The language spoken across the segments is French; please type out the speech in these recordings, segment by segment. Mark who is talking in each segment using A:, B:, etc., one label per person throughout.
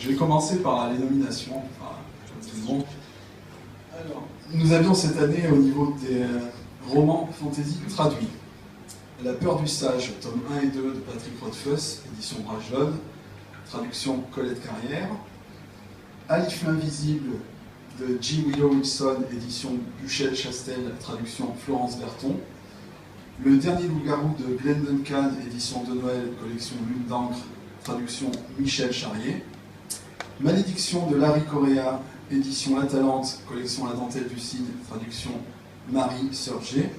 A: Je vais commencer par les nominations, enfin, comme tout le monde. Alors, nous avions cette année, au niveau des romans fantasy traduits, La peur du sage, tome 1 et 2 de Patrick Rothfuss, édition Brajlon, traduction Colette Carrière. Alif l'invisible de J. Willow Wilson, édition Buchel Chastel, traduction Florence Berton. Le dernier loup-garou de Glenn Duncan, édition de Noël, collection Lune d'encre, traduction Michel Charrier. Malédiction de Larry Correa, édition La Talente, collection La Dentelle du Cid, traduction Marie Surgé.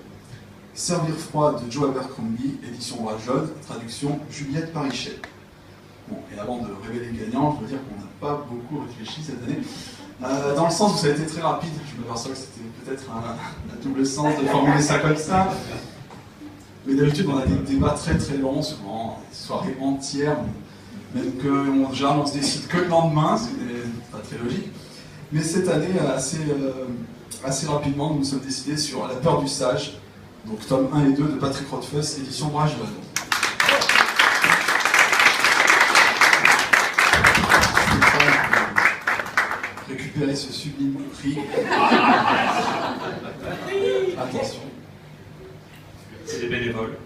A: Servir froid de Joe Abercrombie, édition Brajlon, traduction Juliette Parichet. Bon, et avant de révéler le gagnant, je dois dire qu'on n'a pas beaucoup réfléchi cette année. Dans le sens où ça a été très rapide, je m'aperçois que c'était peut-être un double sens de formuler ça comme ça. Mais d'habitude, on a des débats très très longs, souvent des soirées entières, même que déjà on se décide que le lendemain, c'est pas très logique. Mais cette année, assez rapidement, nous nous sommes décidés sur La peur du sage, donc tome 1 et 2 de Patrick Rothfuss, édition Brajlon. Récupérer ce sublime prix. Attention.
B: C'est des bénévoles.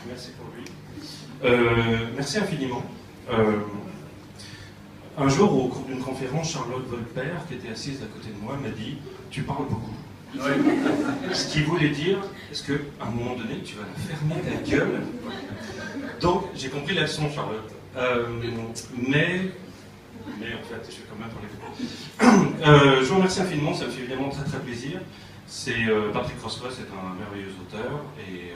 B: Merci pour lui. Merci infiniment. Un jour, au cours d'une conférence, Charlotte Volper, qui était assise à côté de moi, m'a dit « Tu parles beaucoup ». Ce qui voulait dire, est-ce qu'à un moment donné, tu vas la fermer ta gueule? Donc, j'ai compris la leçon, Charlotte. Mais en fait, je vais quand même parler de je vous remercie infiniment, ça me fait évidemment très très plaisir. Patrick Rothfuss est un merveilleux auteur et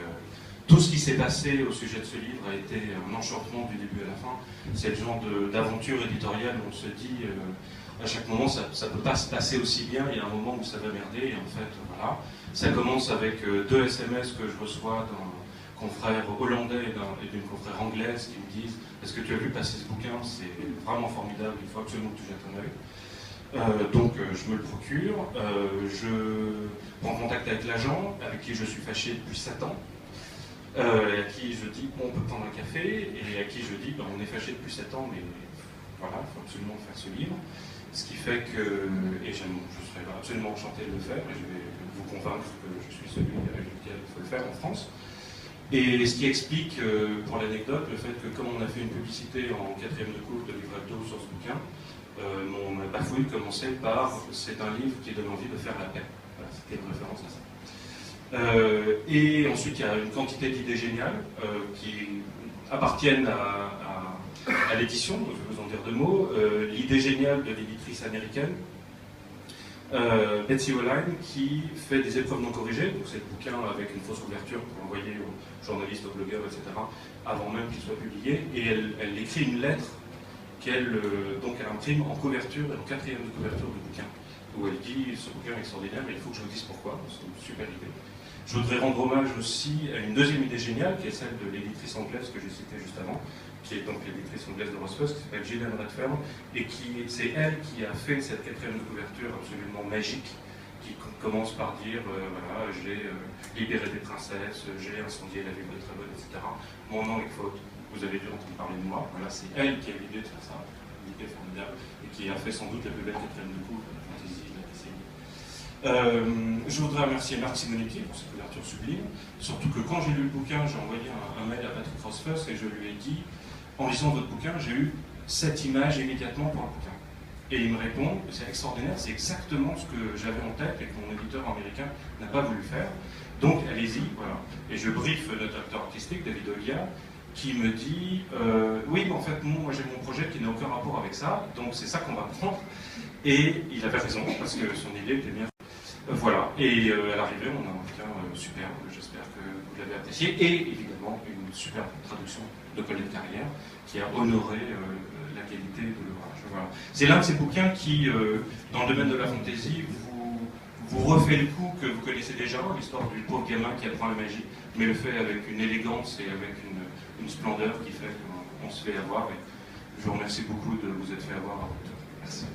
B: tout ce qui s'est passé au sujet de ce livre a été un enchantement du début à la fin. C'est le genre d'aventure éditoriale où on se dit à chaque moment ça ne peut pas se passer aussi bien, il y a un moment où ça va merder et en fait voilà. Ça commence avec 2 SMS que je reçois d'un confrère hollandais et d'une confrère anglaise qui me disent « Est-ce que tu as vu passer ce bouquin? C'est vraiment formidable, il faut absolument que tu jettes un œil. » Donc je me le procure, je prends contact avec l'agent, avec qui je suis fâché depuis 7 ans, et à qui je dis bon, on peut prendre un café, et à qui je dis on est fâché depuis 7 ans, mais voilà, il faut absolument faire ce livre. Ce qui fait que, et je serais absolument enchanté de le faire, et je vais vous convaincre que je suis celui avec lequel il faut le faire en France. Et ce qui explique, pour l'anecdote, le fait que comme on a fait une publicité en 4e de cours de livret d'eau sur ce bouquin, mon bafouille commençait par « c'est un livre qui donne envie de faire la paix ». Voilà, c'était une référence à ça. Et ensuite, il y a une quantité d'idées géniales qui appartiennent à l'édition, je vais vous en dire 2 mots. L'idée géniale de l'éditrice américaine, Betsy Oline, qui fait des épreuves non corrigées, donc c'est le bouquin avec une fausse couverture pour envoyer aux journalistes, aux blogueurs, etc., avant même qu'il soit publié, et elle écrit une lettre qu'elle imprime en couverture, en 4e de couverture du bouquin, où elle dit ce bouquin est extraordinaire, mais il faut que je vous dise pourquoi, c'est une super idée. Je voudrais rendre hommage aussi à une 2e idée géniale, qui est celle de l'éditrice anglaise que j'ai citée juste avant, qui est donc l'éditrice anglaise de Rothfuss, qui s'appelle Gillian Redfern, et c'est elle qui a fait cette 4e de couverture absolument magique, qui commence par dire voilà, j'ai libéré des princesses, j'ai incendié la ville de Trébol, etc. Mon nom est faute. Vous avez dû entendre parler de moi. Voilà, c'est elle qui a l'idée de faire ça, une idée formidable, et qui a fait sans doute la plus belle 4e de coupe de la fantaisie de la décennie. Je voudrais remercier Marc Simonetti pour cette couverture sublime, surtout que quand j'ai lu le bouquin, j'ai envoyé un mail à Patrick Rothfuss et je lui ai dit, en lisant votre bouquin, j'ai eu cette image immédiatement pour le bouquin. Et il me répond, c'est extraordinaire, c'est exactement ce que j'avais en tête et que mon éditeur américain n'a pas voulu faire. Donc allez-y, voilà. Et je briefe notre directeur artistique, David Olia, qui me dit oui, mais en fait, moi j'ai mon projet qui n'a aucun rapport avec ça, donc c'est ça qu'on va prendre. Et il avait raison, parce que son idée était bien. Voilà, et à l'arrivée, on a un bouquin superbe, j'espère que vous l'avez apprécié, et évidemment une superbe traduction de Colette Carrière qui a honoré la qualité de l'ouvrage. Voilà. C'est l'un de ces bouquins qui, dans le domaine de la fantaisie, vous refait le coup que vous connaissez déjà, l'histoire du pauvre gamin qui apprend la magie, mais le fait avec une élégance et avec une splendeur qui fait qu'on se fait avoir. Et je vous remercie beaucoup de vous être fait avoir à votre tour. Merci.